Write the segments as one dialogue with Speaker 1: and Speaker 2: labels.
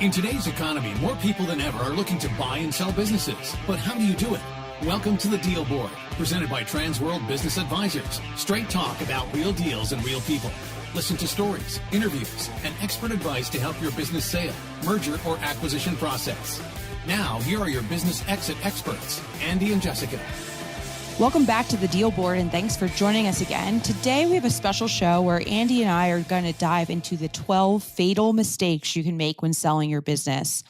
Speaker 1: In today's economy, more people than ever are looking to buy and sell businesses. But how do you do it? Welcome to the Deal Board, presented by Transworld Business Advisors. Straight talk about real deals and real people. Listen to stories, interviews, and expert advice to help your business sale, merger, or acquisition process. Now, here are your business exit experts, Andy and Jessica.
Speaker 2: Welcome back to the Deal Board, and thanks for joining us again. Today, we have a special show where Andy and I are going to dive into the 12 fatal mistakes you can make when selling your business.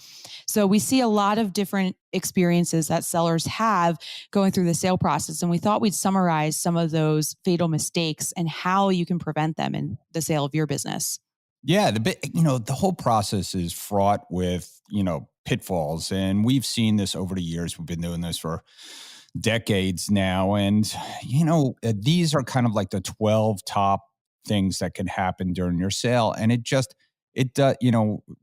Speaker 2: So we see a lot of different experiences that sellers have going through the sale process, and we thought we'd summarize some of those fatal mistakes and how you can prevent them in the sale of your business.
Speaker 3: Yeah, the whole process is fraught with, pitfalls, and we've seen this over the years. We've been doing this for decades now. And, these are kind of like the 12 top things that can happen during your sale. And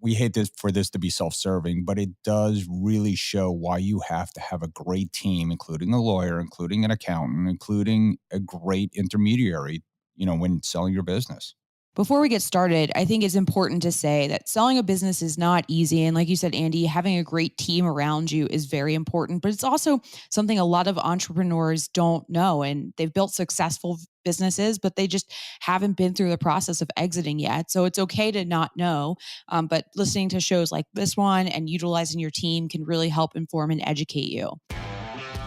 Speaker 3: we hate for this to be self-serving, but it does really show why you have to have a great team, including a lawyer, including an accountant, including a great intermediary, when selling your business.
Speaker 2: Before we get started, I think it's important to say that selling a business is not easy. And like you said, Andy, having a great team around you is very important, but it's also something a lot of entrepreneurs don't know. And they've built successful businesses, but they just haven't been through the process of exiting yet. So it's okay to not know. But listening to shows like this one and utilizing your team can really help inform and educate you.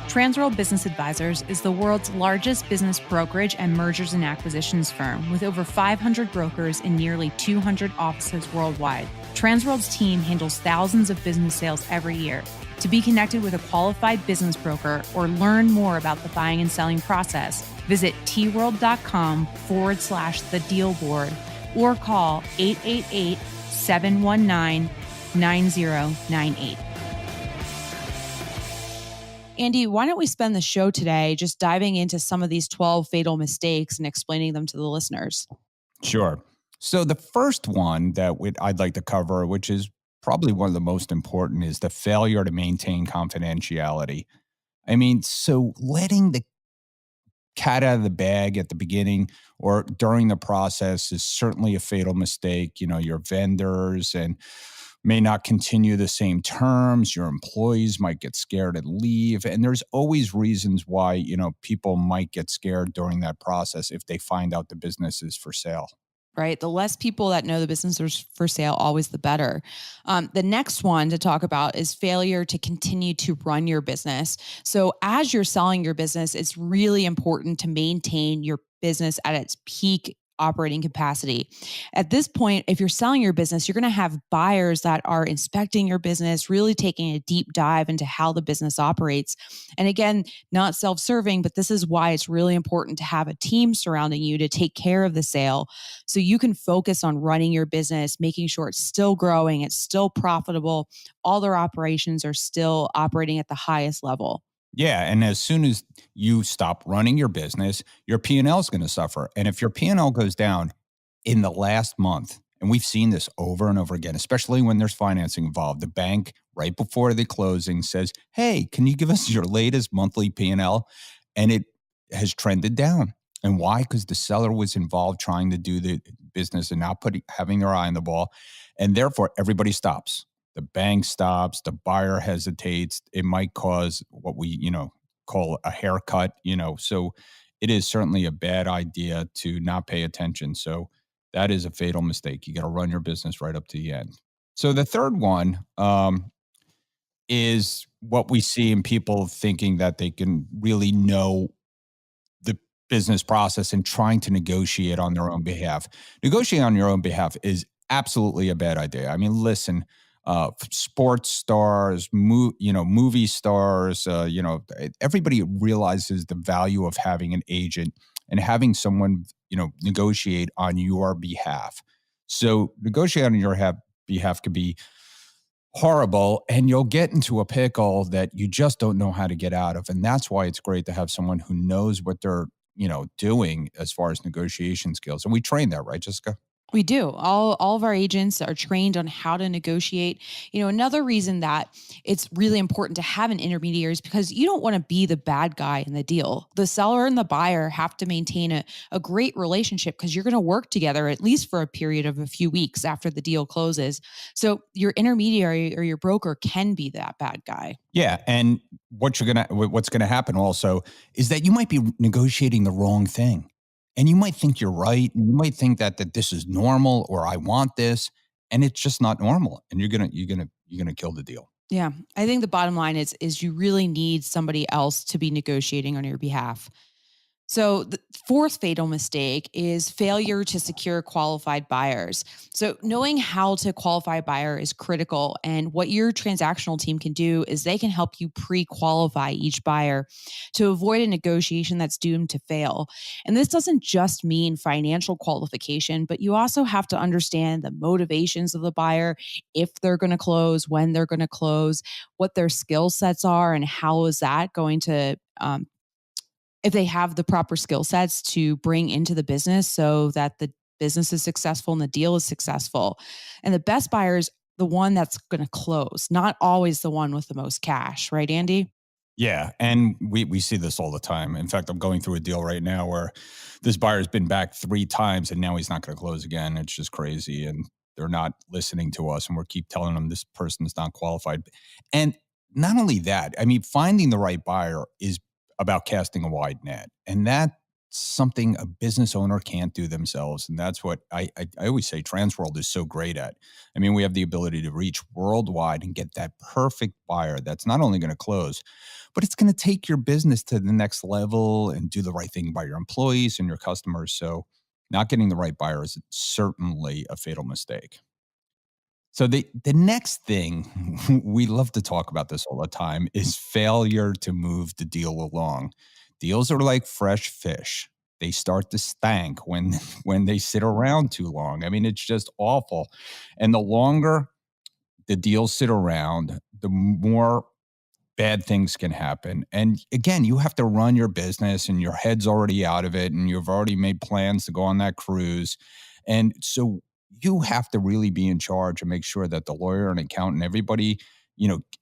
Speaker 4: Transworld Business Advisors is the world's largest business brokerage and mergers and acquisitions firm with over 500 brokers in nearly 200 offices worldwide. Transworld's team handles thousands of business sales every year. To be connected with a qualified business broker or learn more about the buying and selling process, visit tworld.com/the deal board or call 888-719-9098.
Speaker 2: Andy, why don't we spend the show today just diving into some of these 12 fatal mistakes and explaining them to the listeners?
Speaker 3: Sure. So the first one that I'd like to cover, which is probably one of the most important, is the failure to maintain confidentiality. So letting the cat out of the bag at the beginning or during the process is certainly a fatal mistake. Your vendors may not continue the same terms. Your employees might get scared and leave. And there's always reasons why, people might get scared during that process if they find out the business is for sale.
Speaker 2: Right. The less people that know the business is for sale, always the better. The next one to talk about is failure to continue to run your business. So as you're selling your business, it's really important to maintain your business at its peak operating capacity. At this point, if you're selling your business, you're going to have buyers that are inspecting your business, really taking a deep dive into how the business operates. And again, not self-serving, but this is why it's really important to have a team surrounding you to take care of the sale so you can focus on running your business, making sure it's still growing, it's still profitable, all their operations are still operating at the highest level.
Speaker 3: Yeah, and as soon as you stop running your business, your P&L is going to suffer. And if your P&L goes down in the last month, and we've seen this over and over again, especially when there's financing involved, the bank right before the closing says, "Hey, can you give us your latest monthly P&L?" And it has trended down. And why? Because the seller was involved trying to do the business and not having their eye on the ball. And therefore, everybody stops. The bank stops, the buyer hesitates. It might cause what we, call a haircut, So it is certainly a bad idea to not pay attention. So that is a fatal mistake. You got to run your business right up to the end. So the third one is what we see in people thinking that they can really know the business process and trying to negotiate on their own behalf. Negotiating on your own behalf is absolutely a bad idea. Listen, sports stars, movie stars, everybody realizes the value of having an agent and having someone, negotiate on your behalf. So negotiating on your behalf could be horrible, and you'll get into a pickle that you just don't know how to get out of. And that's why it's great to have someone who knows what they're, doing as far as negotiation skills. And we train that, right, Jessica?
Speaker 2: We do. All of our agents are trained on how to negotiate. Another reason that it's really important to have an intermediary is because you don't want to be the bad guy in the deal. The seller and the buyer have to maintain a great relationship because you're going to work together at least for a period of a few weeks after the deal closes. So your intermediary or your broker can be that bad guy.
Speaker 3: Yeah, and what's gonna happen also is that you might be negotiating the wrong thing, and you might think you're right, and you might think that this is normal or I want this, and it's just not normal, and you're gonna kill the deal.
Speaker 2: Yeah, I think the bottom line is you really need somebody else to be negotiating on your behalf. So, the fourth fatal mistake is failure to secure qualified buyers. So, knowing how to qualify a buyer is critical. And what your transactional team can do is they can help you pre qualify each buyer to avoid a negotiation that's doomed to fail. And this doesn't just mean financial qualification, but you also have to understand the motivations of the buyer, if they're going to close, when they're going to close, what their skill sets are, and how is that going to if they have the proper skill sets to bring into the business so that the business is successful and the deal is successful. And the best buyer is the one that's going to close, not always the one with the most cash, right, Andy?
Speaker 3: Yeah, and we see this all the time. In fact, I'm going through a deal right now where this buyer's been back 3 times and now he's not gonna close again. It's just crazy, and they're not listening to us, and we keep telling them this person is not qualified. And not only that, I mean, finding the right buyer is about casting a wide net, and that's something a business owner can't do themselves, and that's what I always say Transworld is so great at. I mean, we have the ability to reach worldwide and get that perfect buyer that's not only gonna close, but it's going to take your business to the next level and do the right thing by your employees and your customers. So, not getting the right buyer is certainly a fatal mistake. So, the next thing we love to talk about this all the time is failure to move the deal along. Deals are like fresh fish. They start to stank when when they sit around too long. I mean, it's just awful. And the longer the deals sit around, the more bad things can happen. And again, you have to run your business and your head's already out of it and you've already made plans to go on that cruise. And so you have to really be in charge and make sure that the lawyer and accountant, everybody,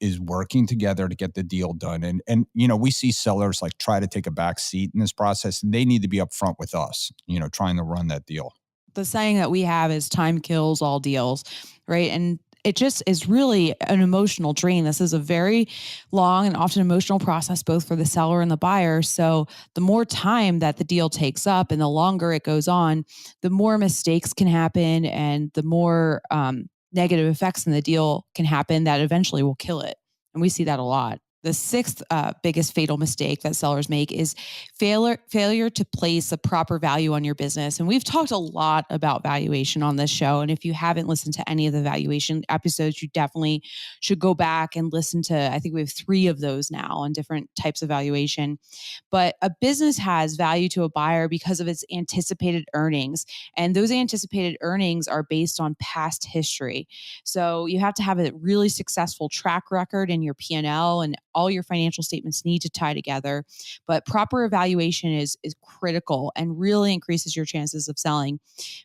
Speaker 3: is working together to get the deal done. And we see sellers like try to take a back seat in this process, and they need to be upfront with us, trying to run that deal.
Speaker 2: The saying that we have is time kills all deals, right? And it just is really an emotional drain. This is a very long and often emotional process, both for the seller and the buyer. So the more time that the deal takes up and the longer it goes on, the more mistakes can happen and the more negative effects in the deal can happen that eventually will kill it. And we see that a lot. The sixth biggest fatal mistake that sellers make is failure to place a proper value on your business. And we've talked a lot about valuation on this show. And if you haven't listened to any of the valuation episodes, you definitely should go back and listen to, I think we have 3 of those now on different types of valuation. But a business has value to a buyer because of its anticipated earnings. And those anticipated earnings are based on past history. So you have to have a really successful track record in your P&L, and all your financial statements need to tie together. But proper evaluation is critical and really increases your chances of selling.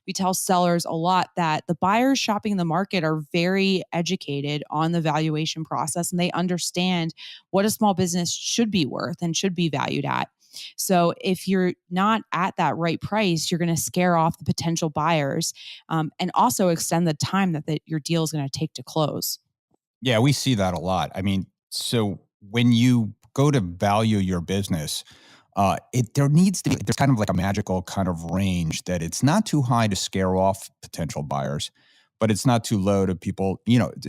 Speaker 2: We tell sellers a lot that the buyers shopping the market are very educated on the valuation process, and they understand what a small business should be worth and should be valued at. So if you're not at that right price, you're going to scare off the potential buyers, and also extend the time that your deal is going to take to close.
Speaker 3: Yeah, we see that a lot. I mean, so when you go to value your business, there needs to be there's kind of like a magical kind of range that it's not too high to scare off potential buyers, but it's not too low to people.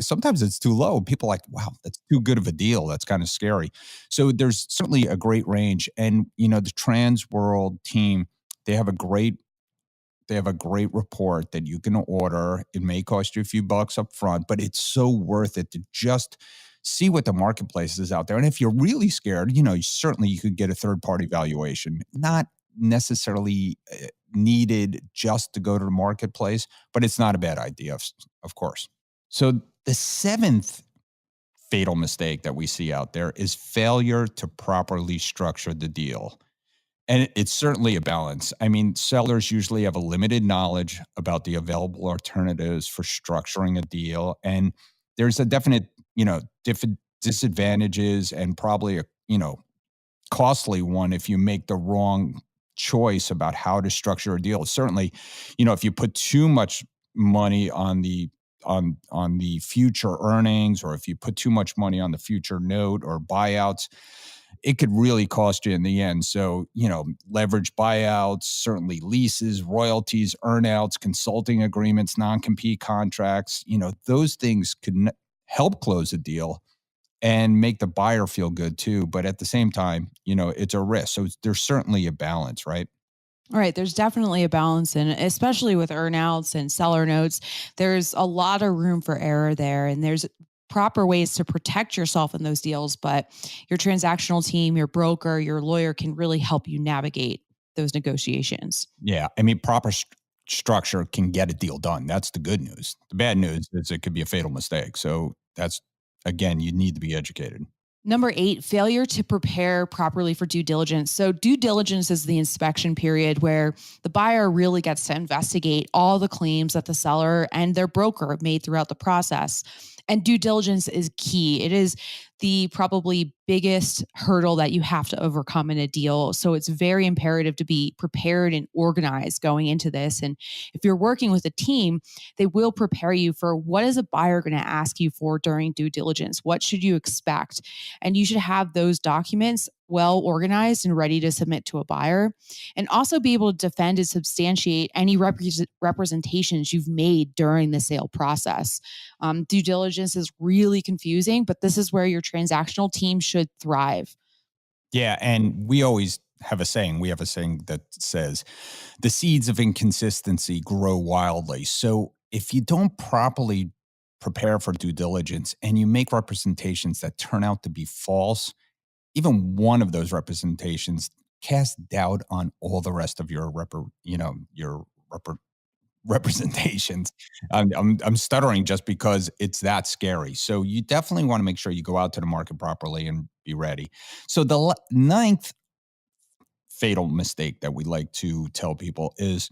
Speaker 3: Sometimes it's too low. People are like, wow, that's too good of a deal. That's kind of scary. So there's certainly a great range, and the Trans World team, they have a great they have a great report that you can order. It may cost you a few bucks up front, but it's so worth it to just see what the marketplace is out there. And if you're really scared, certainly you could get a third party valuation, not necessarily needed just to go to the marketplace, but it's not a bad idea, of course. So the seventh fatal mistake that we see out there is failure to properly structure the deal. And it's certainly a balance. I mean, sellers usually have a limited knowledge about the available alternatives for structuring a deal. And there's a definite, disadvantages and probably a, costly one if you make the wrong choice about how to structure a deal. Certainly, if you put too much money on the future earnings, or if you put too much money on the future note or buyouts, it could really cost you in the end. So, leverage buyouts, certainly leases, royalties, earnouts, consulting agreements, non-compete contracts, those things could help close a deal and make the buyer feel good too. But at the same time, it's a risk. So there's certainly a balance, right?
Speaker 2: All right, there's definitely a balance, and especially with earnouts and seller notes, there's a lot of room for error there, and there's proper ways to protect yourself in those deals. But your transactional team, your broker, your lawyer can really help you navigate those negotiations.
Speaker 3: Yeah. I mean, proper structure can get a deal done. That's the good news. The bad news is it could be a fatal mistake. So that's, again, you need to be educated.
Speaker 2: Number 8, failure to prepare properly for due diligence. So due diligence is the inspection period where the buyer really gets to investigate all the claims that the seller and their broker made throughout the process. And due diligence is key. It is the probably biggest hurdle that you have to overcome in a deal. So it's very imperative to be prepared and organized going into this. And if you're working with a team, they will prepare you for what is a buyer going to ask you for during due diligence? What should you expect? And you should have those documents well organized and ready to submit to a buyer, and also be able to defend and substantiate any representations you've made during the sale process. Due diligence is really confusing, but this is where your transactional team should thrive.
Speaker 3: Yeah. And we always have a saying. We have a saying that says, the seeds of inconsistency grow wildly. So if you don't properly prepare for due diligence and you make representations that turn out to be false, even one of those representations casts doubt on all the rest of your representations. I'm stuttering just because it's that scary. So you definitely want to make sure you go out to the market properly and be ready. So the ninth fatal mistake that we like to tell people is,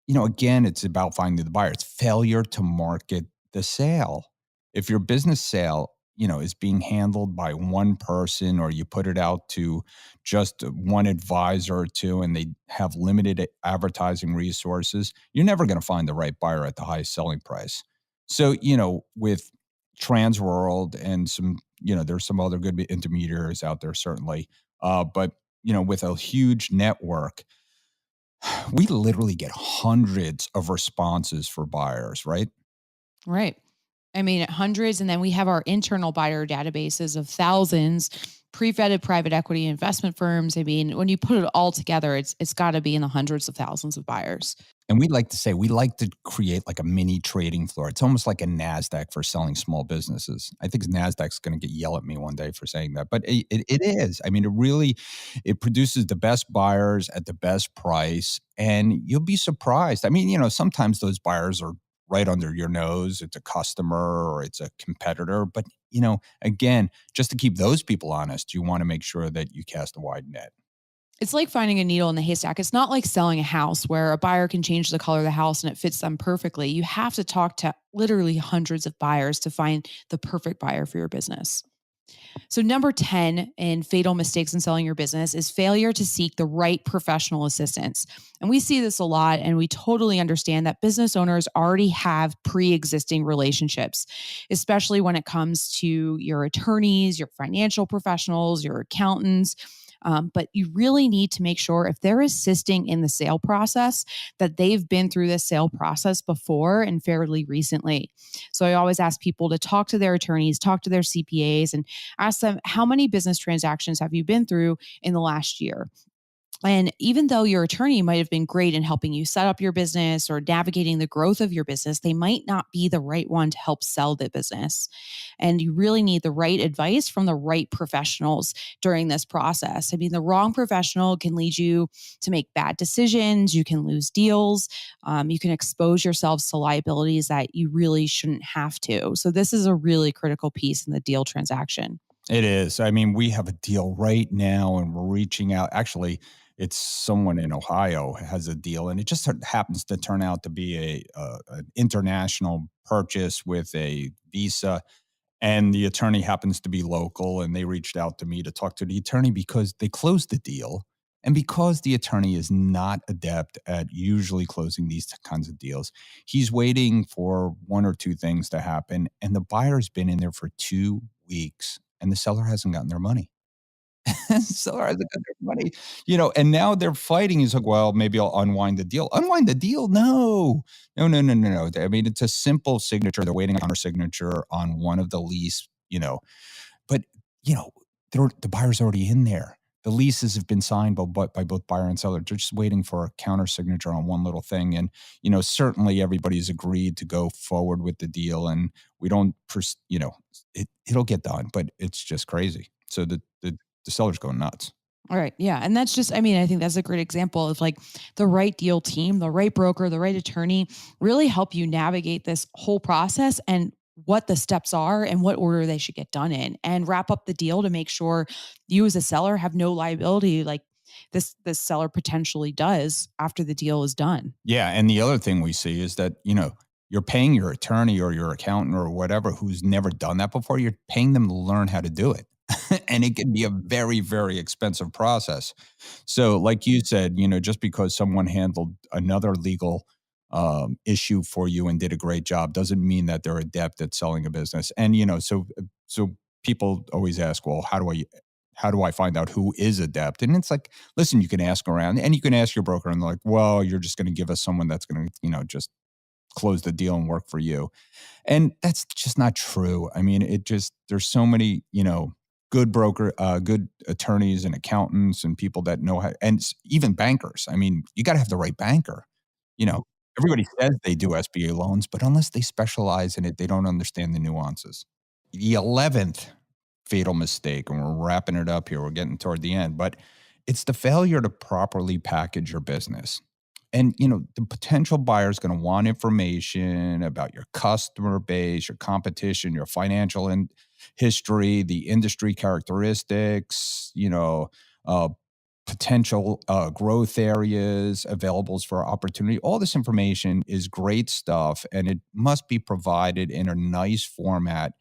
Speaker 3: again, it's about finding the buyer. It's failure to market the sale. If your business sale, is being handled by one person, or you put it out to just one advisor or two, and they have limited advertising resources, you're never going to find the right buyer at the highest selling price. So, with Transworld and some, there's some other good intermediaries out there, certainly. But with a huge network, we literally get hundreds of responses for buyers, right?
Speaker 2: Right. I mean, hundreds. And then we have our internal buyer databases of thousands, pre-vetted private equity investment firms. I mean, when you put it all together, it's got to be in the hundreds of thousands of buyers.
Speaker 3: And we like to say, we like to create like a mini trading floor. It's almost like a NASDAQ for selling small businesses. I think NASDAQ's going to yell at me one day for saying that, but it is. I mean, it produces the best buyers at the best price, and you'll be surprised. I mean, sometimes those buyers are right under your nose. It's a customer or it's a competitor. But, again, just to keep those people honest, you want to make sure that you cast a wide net.
Speaker 2: It's like finding a needle in the haystack. It's not like selling a house where a buyer can change the color of the house and it fits them perfectly. You have to talk to literally hundreds of buyers to find the perfect buyer for your business. So number 10 in fatal mistakes in selling your business is failure to seek the right professional assistance. And we see this a lot, and we totally understand that business owners already have pre-existing relationships, especially when it comes to your attorneys, your financial professionals, your accountants. But you really need to make sure if they're assisting in the sale process that they've been through this sale process before and fairly recently. So I always ask people to talk to their attorneys, talk to their CPAs, and ask them, how many business transactions have you been through in the last year? And even though your attorney might have been great in helping you set up your business or navigating the growth of your business, they might not be the right one to help sell the business. And you really need the right advice from the right professionals during this process. I mean, the wrong professional can lead you to make bad decisions. You can lose deals. You can expose yourselves to liabilities that you really shouldn't have to. So this is a really critical piece in the deal transaction.
Speaker 3: It is. I mean, we have a deal right now and we're reaching out. Actually, It's someone in Ohio has a deal, and it just happens to turn out to be an international purchase with a visa, and the attorney happens to be local, and they reached out to me to talk to the attorney because they closed the deal. And because the attorney is not adept at usually closing these kinds of deals, he's waiting for one or two things to happen. And the buyer's been in there for 2 weeks and the seller hasn't gotten their money. Seller hasn't got their money, and now they're fighting. He's like, well, maybe I'll unwind the deal. Unwind the deal? No, no, no, no, no, no. I mean, it's a simple signature. They're waiting on her signature on one of the lease, but you know, the buyer's already in there. The leases have been signed by both buyer and seller. They're just waiting for a counter signature on one little thing. And, certainly everybody's agreed to go forward with the deal. And we don't, it'll get done, but it's just crazy. So the seller's going nuts.
Speaker 2: All right. Yeah. And that's just, I mean, I think that's a great example of like the right deal team, the right broker, the right attorney really help you navigate this whole process and what the steps are and what order they should get done in and wrap up the deal to make sure you as a seller have no liability like this seller potentially does after the deal is done.
Speaker 3: Yeah. And the other thing we see is that, you're paying your attorney or your accountant or whatever who's never done that before. You're paying them to learn how to do it. And it can be a very, very expensive process. So, like you said, just because someone handled another legal issue for you and did a great job doesn't mean that they're adept at selling a business. And so people always ask, well, how do I find out who is adept? And it's like, listen, you can ask around and you can ask your broker, and they're like, well, you're just going to give us someone that's going to, just close the deal and work for you. And that's just not true. I mean, there's so many, good attorneys and accountants and people that know how, and even bankers. I mean, you got to have the right banker. You know, Everybody says they do SBA loans, but unless they specialize in it, they don't understand the nuances. The 11th fatal mistake, and we're wrapping it up here, we're getting toward the end, but it's the failure to properly package your business. And, the potential buyer is going to want information about your customer base, your competition, your financial history, the industry characteristics, uh, potential growth areas, availables for opportunity. All this information is great stuff, and it must be provided in a nice format,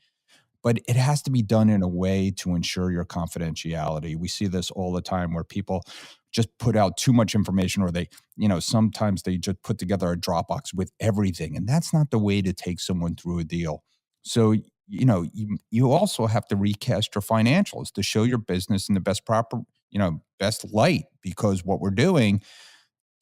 Speaker 3: but it has to be done in a way to ensure your confidentiality. We see this all the time where people just put out too much information, or sometimes they just put together a Dropbox with everything. And that's not the way to take someone through a deal. So, you also have to recast your financials to show your business in the best light, because what we're doing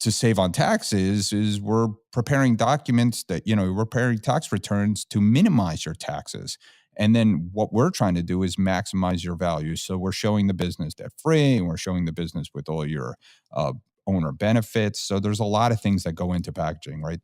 Speaker 3: to save on taxes is we're preparing documents that, we're preparing tax returns to minimize your taxes. And then what we're trying to do is maximize your value. So we're showing the business debt free, and we're showing the business with all your owner benefits. So there's a lot of things that go into packaging, right?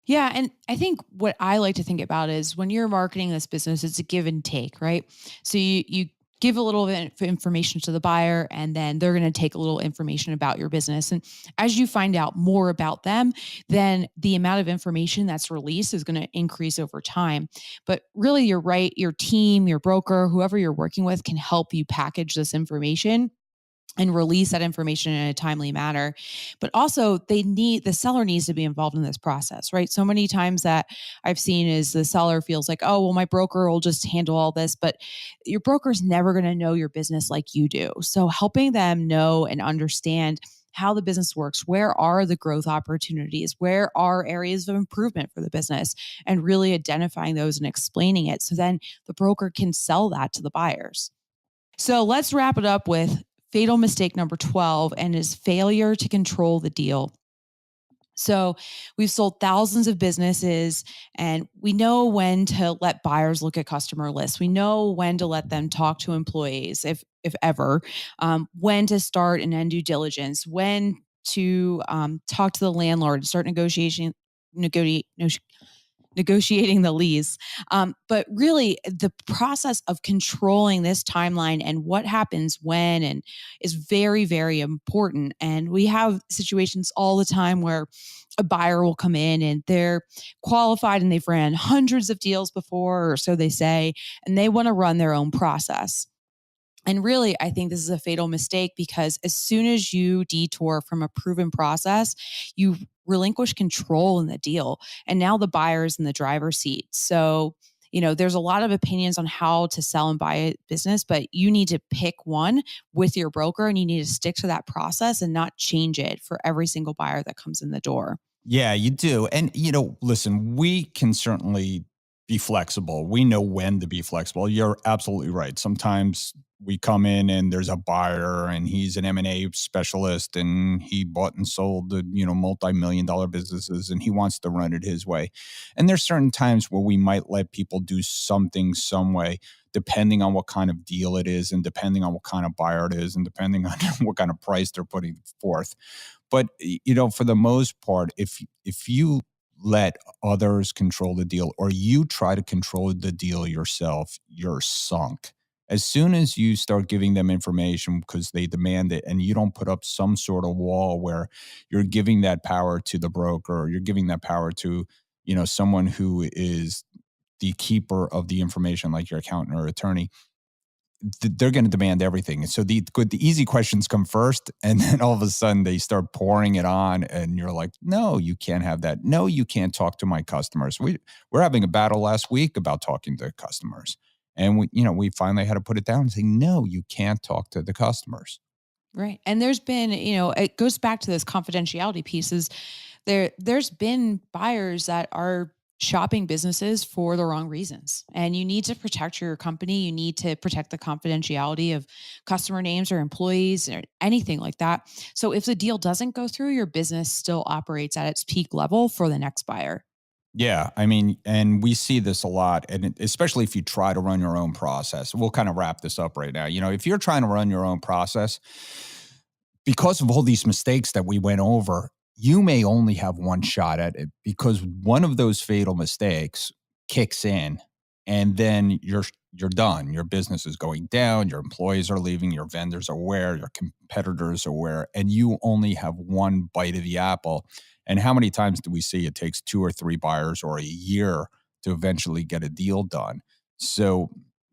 Speaker 2: Yeah. And I think what I like to think about is when you're marketing this business, it's a give and take, right? So you give a little bit of information to the buyer, and then they're going to take a little information about your business. And as you find out more about them, then the amount of information that's released is going to increase over time. But really, you're right. Your team, your broker, whoever you're working with can help you package this information and release that information in a timely manner. But also the seller needs to be involved in this process, right? So many times that I've seen is the seller feels like, oh, well, my broker will just handle all this, but your broker's never going to know your business like you do. So helping them know and understand how the business works, where are the growth opportunities, where are areas of improvement for the business, and really identifying those and explaining it. So then the broker can sell that to the buyers. So let's wrap it up with fatal mistake number 12, and is failure to control the deal. So we've sold thousands of businesses, and we know when to let buyers look at customer lists. We know when to let them talk to employees, if ever, when to start and end due diligence, when to talk to the landlord and start negotiating the lease. But really, the process of controlling this timeline and what happens when and is very, very important. And we have situations all the time where a buyer will come in and they're qualified and they've ran hundreds of deals before, or so they say, and they want to run their own process. And really, I think this is a fatal mistake because as soon as you detour from a proven process, you relinquish control in the deal. And now the buyer's in the driver's seat. So, there's a lot of opinions on how to sell and buy a business, but you need to pick one with your broker and you need to stick to that process and not change it for every single buyer that comes in the door.
Speaker 3: Yeah, you do. And, listen, we can certainly be flexible. We know when to be flexible. You're absolutely right. Sometimes we come in and there's a buyer and he's an M&A specialist and he bought and sold the, multi-million dollar businesses and he wants to run it his way. And there's certain times where we might let people do something some way, depending on what kind of deal it is and depending on what kind of buyer it is and depending on what kind of price they're putting forth. But, for the most part, if you let others control the deal or you try to control the deal yourself, you're sunk. As soon as you start giving them information because they demand it and you don't put up some sort of wall where you're giving that power to the broker or you're giving that power to, someone who is the keeper of the information like your accountant or attorney, they're going to demand everything. And so the easy questions come first. And then all of a sudden they start pouring it on and you're like, no, you can't have that. No, you can't talk to my customers. We're having a battle last week about talking to customers. And we finally had to put it down and say, no, you can't talk to the customers.
Speaker 2: Right. And there's been, it goes back to this confidentiality pieces. There's been buyers that are shopping businesses for the wrong reasons. And you need to protect your company. You need to protect the confidentiality of customer names or employees or anything like that. So if the deal doesn't go through, your business still operates at its peak level for the next buyer.
Speaker 3: Yeah, I mean, and we see this a lot, and especially if you try to run your own process. We'll kind of wrap this up right now. If you're trying to run your own process, because of all these mistakes that we went over, you may only have one shot at it because one of those fatal mistakes kicks in and then you're done. Your business is going down, your employees are leaving, your vendors are aware, your competitors are aware, and you only have one bite of the apple. And how many times do we see it takes 2 or 3 buyers or a year to eventually get a deal done? So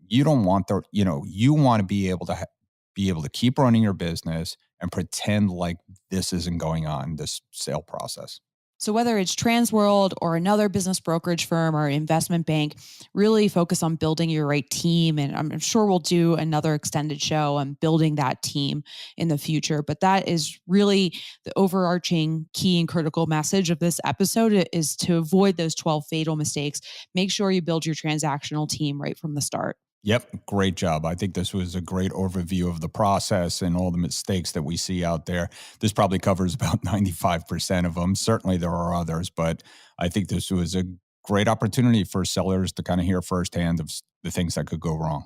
Speaker 3: you don't want you want to be able to keep running your business and pretend like this isn't going on, this sale process.
Speaker 2: So whether it's Transworld or another business brokerage firm or investment bank, really focus on building your right team. And I'm sure we'll do another extended show on building that team in the future. But that is really the overarching key and critical message of this episode is to avoid those 12 fatal mistakes. Make sure you build your transactional team right from the start.
Speaker 3: Yep. Great job. I think this was a great overview of the process and all the mistakes that we see out there. This probably covers about 95% of them. Certainly there are others, but I think this was a great opportunity for sellers to kind of hear firsthand of the things that could go wrong.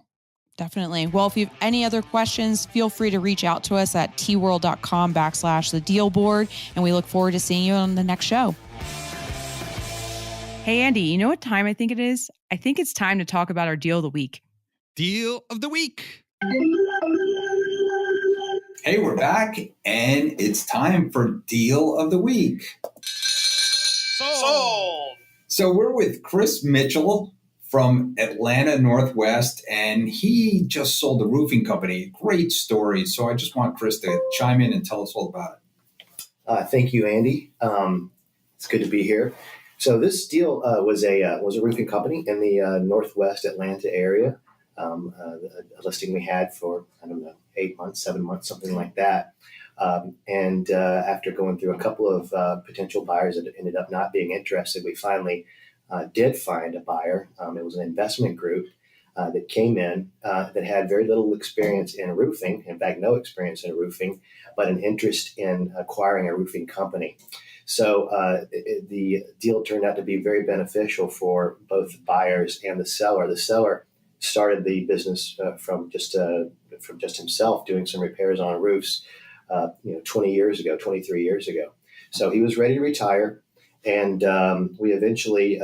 Speaker 2: Definitely. Well, if you have any other questions, feel free to reach out to us at tworld.com/the deal board. And we look forward to seeing you on the next show.
Speaker 4: Hey, Andy, you know what time I think it is? I think it's time to talk about our deal of the week.
Speaker 5: Deal of the week.
Speaker 3: Hey, we're back, and it's time for Deal of the Week.
Speaker 5: Sold.
Speaker 3: So we're with Chris Mitchell from Atlanta Northwest, and he just sold a roofing company. Great story. So I just want Chris to chime in and tell us all about it.
Speaker 6: Thank you, Andy. It's good to be here. So this deal was a roofing company in the Northwest Atlanta area. A listing we had for, 8 months, 7 months, something like that. And after going through a couple of potential buyers that ended up not being interested, we finally did find a buyer. It was an investment group that came in that had very little experience in roofing, in fact, no experience in roofing, but an interest in acquiring a roofing company. So the deal turned out to be very beneficial for both buyers and the seller. The seller started the business from just himself doing some repairs on roofs, 23 years ago. So he was ready to retire, and we eventually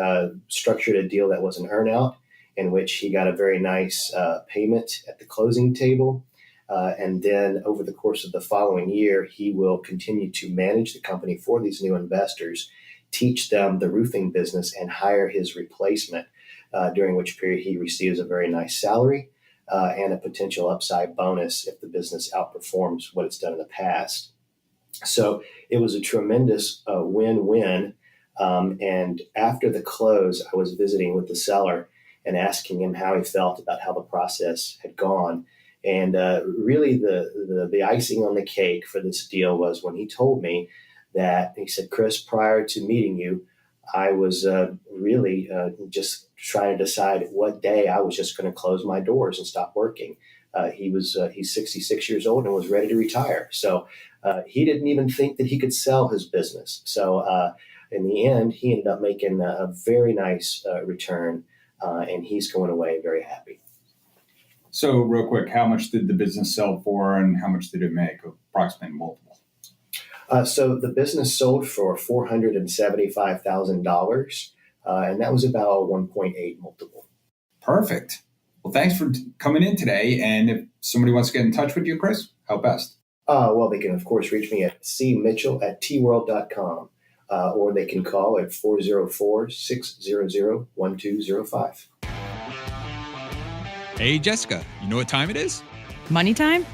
Speaker 6: structured a deal that was an earnout in which he got a very nice payment at the closing table. And then over the course of the following year, he will continue to manage the company for these new investors, teach them the roofing business, and hire his replacement, during which period he receives a very nice salary and a potential upside bonus if the business outperforms what it's done in the past. So it was a tremendous win-win. And after the close, I was visiting with the seller and asking him how he felt about how the process had gone. And really the icing on the cake for this deal was when he told me that, he said, "Chris, prior to meeting you, I was really just trying to decide what day I was just going to close my doors and stop working." He's 66 years old and was ready to retire. So he didn't even think that he could sell his business. So in the end, he ended up making a very nice return, and he's going away very happy.
Speaker 3: So real quick, how much did the business sell for and how much did it make? Approximate multiple.
Speaker 6: So the business sold for $475,000, and that was about a 1.8 multiple.
Speaker 3: Perfect. Well, thanks for coming in today. And if somebody wants to get in touch with you, Chris, how best?
Speaker 6: Well, they can, of course, reach me at cmitchell@tworld.com, or they can call at 404-600-1205.
Speaker 5: Hey, Jessica, you know what time it is?
Speaker 4: Money time?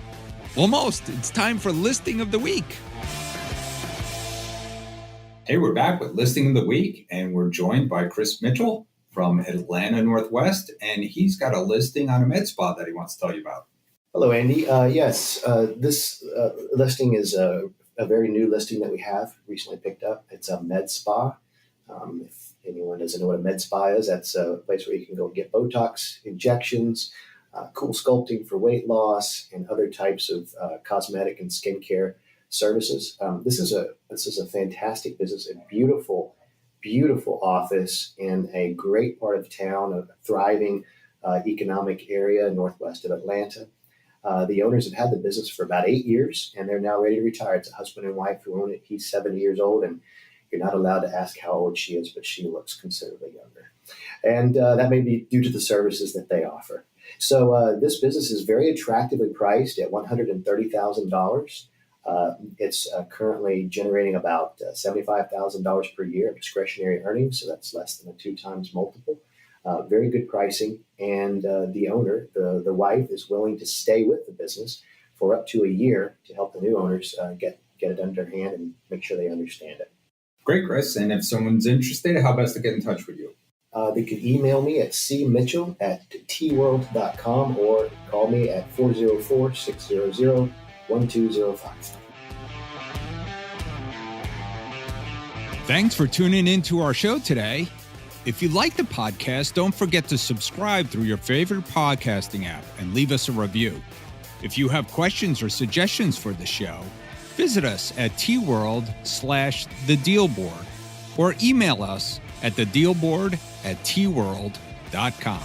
Speaker 5: Almost. It's time for Listing of the Week.
Speaker 3: Hey, we're back with Listing of the Week, and we're joined by Chris Mitchell from Atlanta Northwest, and he's got a listing on a med spa that he wants to tell you about.
Speaker 6: Hello, Andy. Yes, this listing is a very new listing that we have recently picked up. It's a med spa. If anyone doesn't know what a med spa is, that's a place where you can go get Botox injections, cool sculpting for weight loss, and other types of cosmetic and skincare services. This is a fantastic business, a beautiful office in a great part of town, a thriving economic area northwest of Atlanta. The owners have had the business for about 8 years, and they're now ready to retire. It's a husband and wife who own it. He's 70 years old, and you're not allowed to ask how old she is, but she looks considerably younger. And that may be due to the services that they offer. So this business is very attractively priced at $130,000. It's currently generating about $75,000 per year of discretionary earnings, so that's less than a 2 times multiple. Very good pricing, and the owner, the wife, is willing to stay with the business for up to a year to help the new owners get it under hand and make sure they understand it.
Speaker 3: Great, Chris. And if someone's interested, how best to get in touch with you?
Speaker 6: They could email me at cmitchell@tworld.com or call me at 404-600-1205.
Speaker 5: Thanks for tuning into our show today. If you like the podcast, don't forget to subscribe through your favorite podcasting app and leave us a review. If you have questions or suggestions for the show, visit us at tworld/thedealboard or email us at thedealboard@tworld.com.